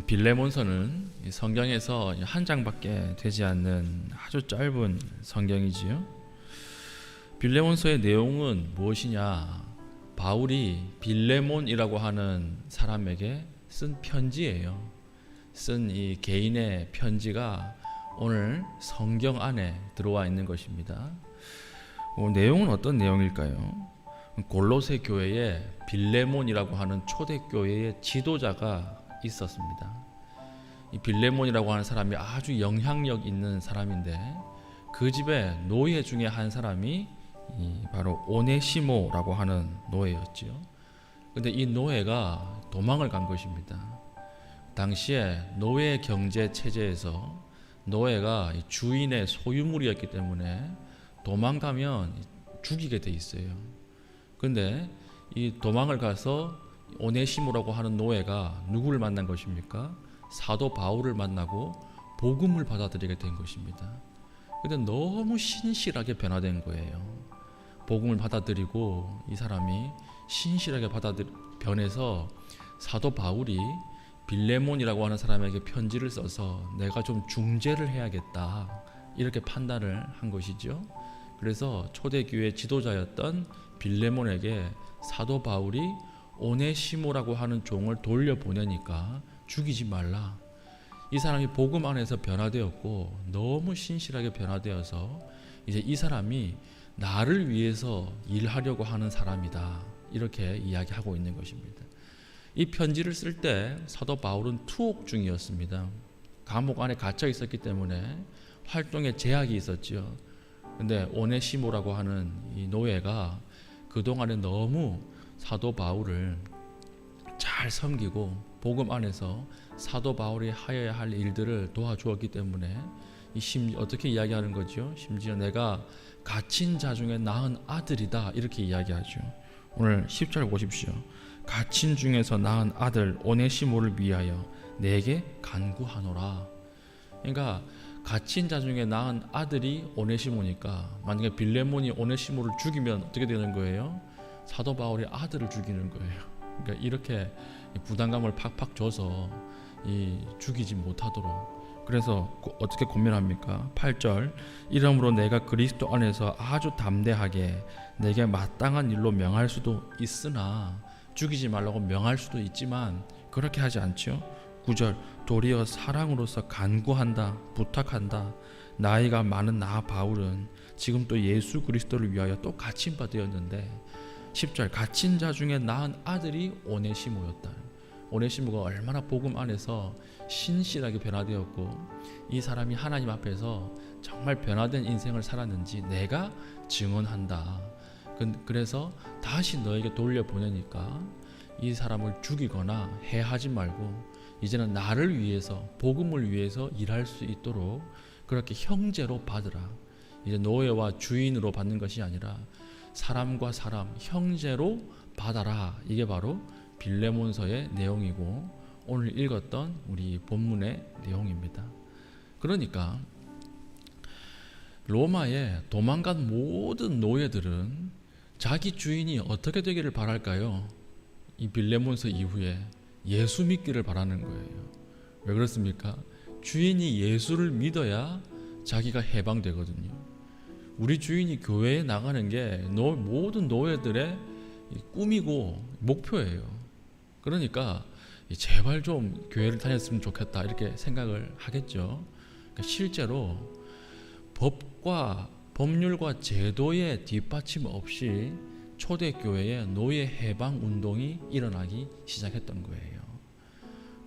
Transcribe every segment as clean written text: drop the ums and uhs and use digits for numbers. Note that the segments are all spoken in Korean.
빌레몬서는 성경에서 한 장밖에 되지 않는 아주 짧은 성경이지요. 빌레몬서의 내용은 무엇이냐? 바울이 빌레몬이라고 하는 사람에게 쓴 편지예요. 쓴 이 개인의 편지가 오늘 성경 안에 들어와 있는 것입니다. 내용은 어떤 내용일까요? 골로새 교회에 빌레몬이라고 하는 초대교회의 지도자가 있었습니다. 이 빌레몬이라고 하는 사람이 아주 영향력 있는 사람인데 그 집에 노예 중에 한 사람이 바로 오네시모라고 하는 노예였지요. 근데 이 노예가 도망을 간 것입니다. 당시에 노예 경제 체제에서 노예가 주인의 소유물이었기 때문에 도망가면 죽이게 돼 있어요. 근데 이 도망을 가서 오네시모라고 하는 노예가 누구를 만난 것입니까? 사도 바울을 만나고 복음을 받아들이게 된 것입니다. 근데 너무 신실하게 변화된 거예요. 복음을 받아들이고 이 사람이 신실하게 변해서 사도 바울이 빌레몬이라고 하는 사람에게 편지를 써서 내가 좀 중재를 해야겠다 이렇게 판단을 한 것이죠. 그래서 초대교회 지도자였던 빌레몬에게 사도 바울이 오네시모라고 하는 종을 돌려보내니까 죽이지 말라. 이 사람이 복음 안에서 변화되었고 너무 신실하게 변화되어서 이제 이 사람이 나를 위해서 일하려고 하는 사람이다. 이렇게 이야기하고 있는 것입니다. 이 편지를 쓸 때 사도 바울은 투옥 중이었습니다. 감옥 안에 갇혀 있었기 때문에 활동에 제약이 있었죠. 근데 오네시모라고 하는 이 노예가 그동안에 너무 사도 바울을 잘 섬기고 복음 안에서 사도 바울이 하여야 할 일들을 도와주었기 때문에 어떻게 이야기하는 거죠? 심지어 내가 갇힌 자 중에 낳은 아들이다 이렇게 이야기하죠. 오늘 10절 보십시오. 갇힌 중에서 낳은 아들 오네시모를 위하여 내게 간구하노라. 그러니까 갇힌 자 중에 낳은 아들이 오네시모니까 만약에 빌레몬이 오네시모를 죽이면 어떻게 되는 거예요? 사도 바울이 아들을 죽이는 거예요. 그러니까 이렇게 부담감을 팍팍 줘서 죽이지 못하도록. 그래서 어떻게 고민합니까? 8절 이러므로 내가 그리스도 안에서 아주 담대하게 내게 마땅한 일로 명할 수도 있으나 죽이지 말라고 명할 수도 있지만 그렇게 하지 않죠. 9절 도리어 사랑으로서 간구한다 부탁한다. 나이가 많은 나 바울은 지금 또 예수 그리스도를 위하여 또 갇힌 바 되었는데 10절 갇힌 자 중에 낳은 아들이 오네시모였다. 오네시모가 얼마나 복음 안에서 신실하게 변화되었고 이 사람이 하나님 앞에서 정말 변화된 인생을 살았는지 내가 증언한다. 그래서 다시 너에게 돌려보내니까 이 사람을 죽이거나 해하지 말고 이제는 나를 위해서 복음을 위해서 일할 수 있도록 그렇게 형제로 받으라. 이제 노예와 주인으로 받는 것이 아니라 사람과 사람 형제로 받아라. 이게 바로 빌레몬서의 내용이고 오늘 읽었던 우리 본문의 내용입니다. 그러니까 로마에 도망간 모든 노예들은 자기 주인이 어떻게 되기를 바랄까요? 이 빌레몬서 이후에 예수 믿기를 바라는 거예요. 왜 그렇습니까? 주인이 예수를 믿어야 자기가 해방되거든요. 우리 주인이 교회에 나가는 게 모든 노예들의 꿈이고 목표예요. 그러니까 제발 좀 교회를 다녔으면 좋겠다 이렇게 생각을 하겠죠. 그러니까 실제로 법률과 제도의 뒷받침 없이 초대교회에 노예 해방 운동이 일어나기 시작했던 거예요.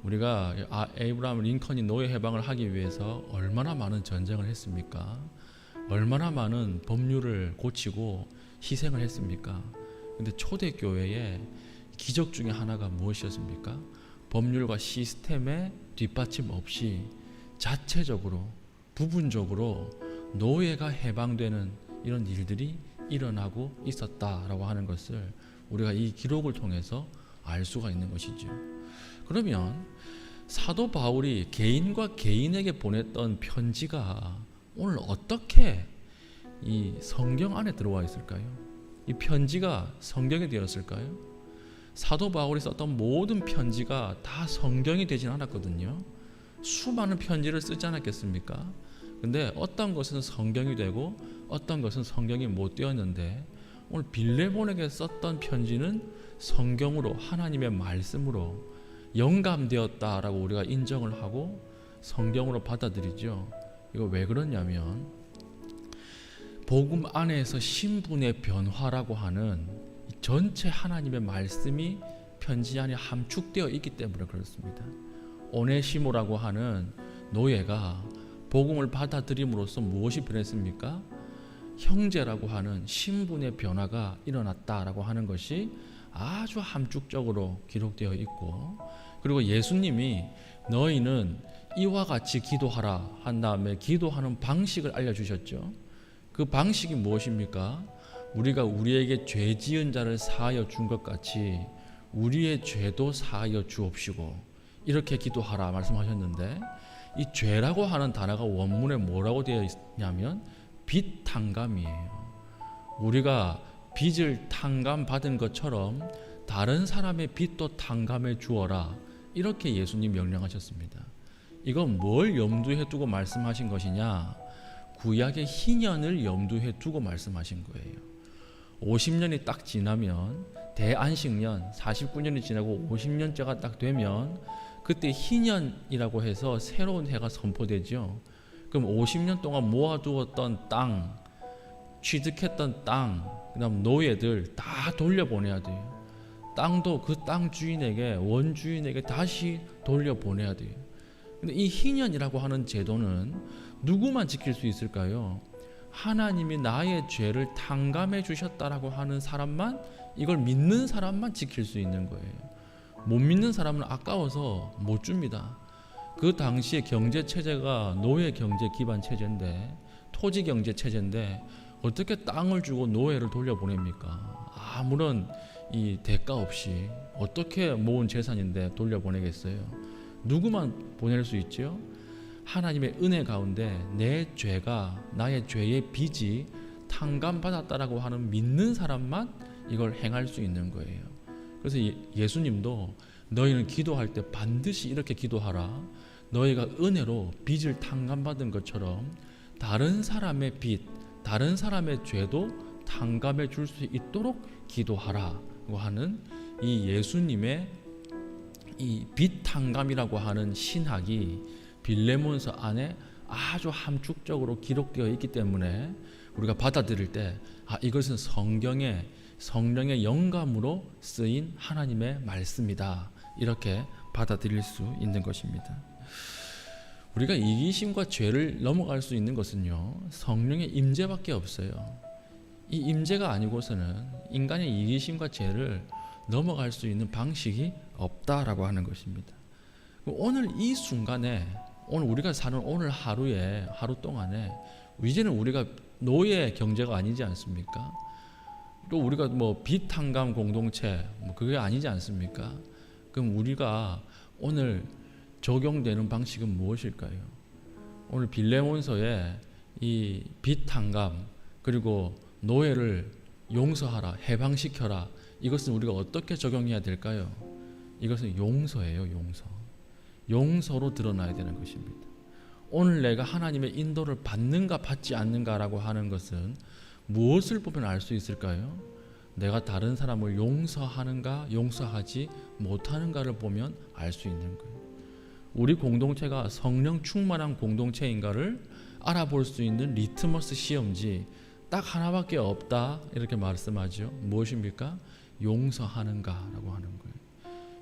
우리가 에이브라함 링컨이 노예 해방을 하기 위해서 얼마나 많은 전쟁을 했습니까? 얼마나 많은 법률을 고치고 희생을 했습니까? 근데 초대교회의 기적 중에 하나가 무엇이었습니까? 법률과 시스템의 뒷받침 없이 자체적으로 부분적으로 노예가 해방되는 이런 일들이 일어나고 있었다라고 하는 것을 우리가 이 기록을 통해서 알 수가 있는 것이죠. 그러면 사도 바울이 개인과 개인에게 보냈던 편지가 오늘 어떻게 이 성경 안에 들어와 있을까요? 이 편지가 성경에 되었을까요? 사도 바울이 썼던 모든 편지가 다 성경이 되진 않았거든요. 수많은 편지를 쓰지 않았겠습니까? 근데 어떤 것은 성경이 되고 어떤 것은 성경이 못 되었는데, 오늘 빌레몬에게 썼던 편지는 성경으로, 하나님의 말씀으로 영감되었다라고 우리가 인정을 하고 성경으로 받아들이죠. 이거 왜 그러냐면, 복음 안에서 신분의 변화라고 하는 전체 하나님의 말씀이 편지 안에 함축되어 있기 때문에 그렇습니다. 오네시모라고 하는 노예가 복음을 받아들임으로써 무엇이 변했습니까? 형제라고 하는 신분의 변화가 일어났다라고 하는 것이 아주 함축적으로 기록되어 있고, 그리고 예수님이 너희는 이와 같이 기도하라 한 다음에 기도하는 방식을 알려주셨죠. 그 방식이 무엇입니까? 우리가 우리에게 죄 지은 자를 사하여 준 것 같이 우리의 죄도 사하여 주옵시고, 이렇게 기도하라 말씀하셨는데, 이 죄라고 하는 단어가 원문에 뭐라고 되어 있냐면 빚 탕감이에요. 우리가 빚을 탕감 받은 것처럼 다른 사람의 빚도 탕감해 주어라, 이렇게 예수님 명령하셨습니다. 이건 뭘 염두에 두고 말씀하신 것이냐? 구약의 희년을 염두에 두고 말씀하신 거예요. 50년이 딱 지나면, 대안식년 49년이 지나고 50년째가 딱 되면 그때 희년이라고 해서 새로운 해가 선포되죠. 그럼 50년 동안 모아두었던 땅, 취득했던 땅, 그다음 노예들 다 돌려보내야 돼요. 땅도 그 땅 주인에게, 원주인에게 다시 돌려보내야 돼요. 근데 이 희년이라고 하는 제도는 누구만 지킬 수 있을까요? 하나님이 나의 죄를 탕감해 주셨다라고 하는 사람만, 이걸 믿는 사람만 지킬 수 있는 거예요. 못 믿는 사람은 아까워서 못 줍니다. 그 당시에 경제 체제가 노예 경제 기반 체제인데, 토지 경제 체제인데 어떻게 땅을 주고 노예를 돌려보냅니까? 아무런 이 대가 없이 어떻게 모은 재산인데 돌려보내겠어요? 누구만 보낼 수 있죠? 하나님의 은혜 가운데 내 죄가, 나의 죄의 빚이 탕감받았다라고 하는 믿는 사람만 이걸 행할 수 있는 거예요. 그래서 예수님도 너희는 기도할 때 반드시 이렇게 기도하라. 너희가 은혜로 빚을 탕감받은 것처럼 다른 사람의 빚, 다른 사람의 죄도 탕감해 줄 수 있도록 기도하라고 하는 이 예수님의 이 빚 탕감이라고 하는 신학이 빌레몬서 안에 아주 함축적으로 기록되어 있기 때문에 우리가 받아들일 때, 이것은 성령의 영감으로 쓰인 하나님의 말씀이다, 이렇게 받아들일 수 있는 것입니다. 우리가 이기심과 죄를 넘어갈 수 있는 것은요, 성령의 임재밖에 없어요. 이 임재가 아니고서는 인간의 이기심과 죄를 넘어갈 수 있는 방식이 없다라고 하는 것입니다. 오늘 이 순간에, 오늘 우리가 사는 오늘 하루 동안에 이제는 우리가 노예 경제가 아니지 않습니까? 또 우리가 빚 탕감 공동체 그게 아니지 않습니까? 그럼 우리가 오늘 적용되는 방식은 무엇일까요? 오늘 빌레몬서에 이 빚 탕감, 그리고 노예를 용서하라, 해방시켜라, 이것은 우리가 어떻게 적용해야 될까요? 이것은 용서예요. 용서로 드러나야 되는 것입니다. 오늘 내가 하나님의 인도를 받는가 받지 않는가라고 하는 것은 무엇을 보면 알 수 있을까요? 내가 다른 사람을 용서하는가 용서하지 못하는가를 보면 알 수 있는 거예요. 우리 공동체가 성령 충만한 공동체인가를 알아볼 수 있는 리트머스 시험지 딱 하나밖에 없다, 이렇게 말씀하죠. 무엇입니까? 용서하는가라고 하는 거예요.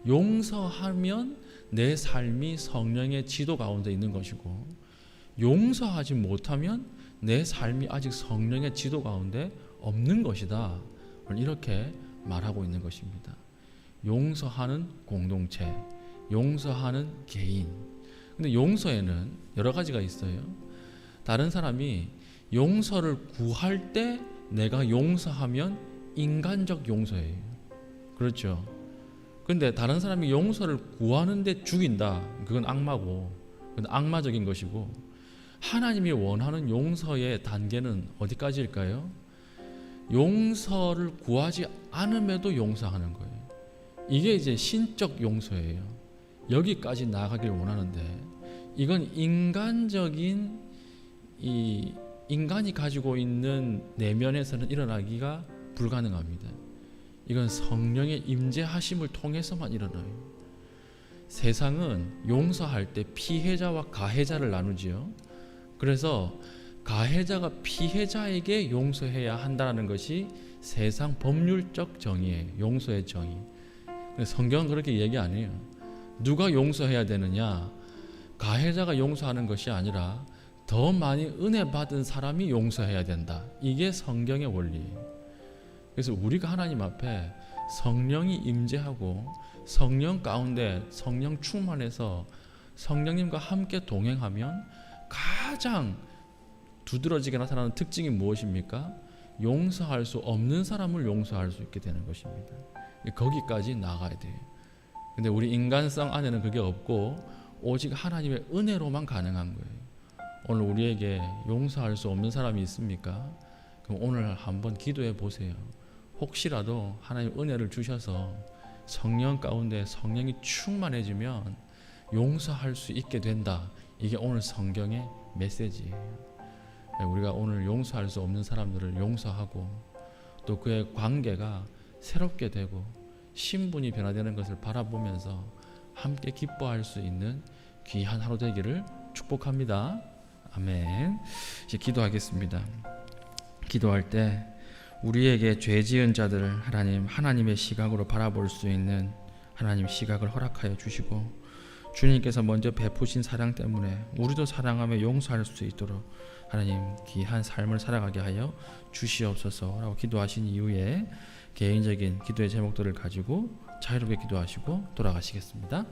용서하면 내 삶이 성령의 지도 가운데 있는 것이고, 용서하지 못하면 내 삶이 아직 성령의 지도 가운데 없는 것이다, 이렇게 말하고 있는 것입니다. 용서하는 공동체, 용서하는 개인. 근데 용서에는 여러 가지가 있어요. 다른 사람이 용서를 구할 때 내가 용서하면 인간적 용서예요. 그렇죠? 근데 다른 사람이 용서를 구하는데 죽인다, 그건 악마고, 그건 악마적인 것이고, 하나님이 원하는 용서의 단계는 어디까지일까요? 용서를 구하지 않음에도 용서하는 거예요. 이게 이제 신적 용서예요. 여기까지 나아가길 원하는데 이건 인간적인 이 인간이 가지고 있는 내면에서는 일어나기가 불가능합니다. 이건 성령의 임재하심을 통해서만 일어나요. 세상은 용서할 때 피해자와 가해자를 나누지요. 그래서 가해자가 피해자에게 용서해야 한다는 것이 세상 법률적 정의예요. 용서의 정의. 성경은 그렇게 얘기 안 해요. 누가 용서해야 되느냐? 가해자가 용서하는 것이 아니라 더 많이 은혜 받은 사람이 용서해야 된다. 이게 성경의 원리예요. 그래서 우리가 하나님 앞에 성령이 임재하고 성령 가운데 성령 충만해서 성령님과 함께 동행하면 가장 두드러지게 나타나는 특징이 무엇입니까? 용서할 수 없는 사람을 용서할 수 있게 되는 것입니다. 거기까지 나가야 돼요. 근데 우리 인간성 안에는 그게 없고 오직 하나님의 은혜로만 가능한 거예요. 오늘 우리에게 용서할 수 없는 사람이 있습니까? 그럼 오늘 한번 기도해 보세요. 혹시라도 하나님 은혜를 주셔서 성령 가운데 성령이 충만해지면 용서할 수 있게 된다. 이게 오늘 성경의 메시지예요. 우리가 오늘 용서할 수 없는 사람들을 용서하고 또 그의 관계가 새롭게 되고 신분이 변화되는 것을 바라보면서 함께 기뻐할 수 있는 귀한 하루 되기를 축복합니다. 아멘. 이제 기도하겠습니다. 기도할 때 우리에게 죄 지은 자들을 하나님의 시각으로 바라볼 수 있는 하나님 시각을 허락하여 주시고 주님께서 먼저 베푸신 사랑 때문에 우리도 사랑하며 용서할 수 있도록 하나님 귀한 삶을 살아가게 하여 주시옵소서라고 기도하신 이후에 개인적인 기도의 제목들을 가지고 자유롭게 기도하시고 돌아가시겠습니다.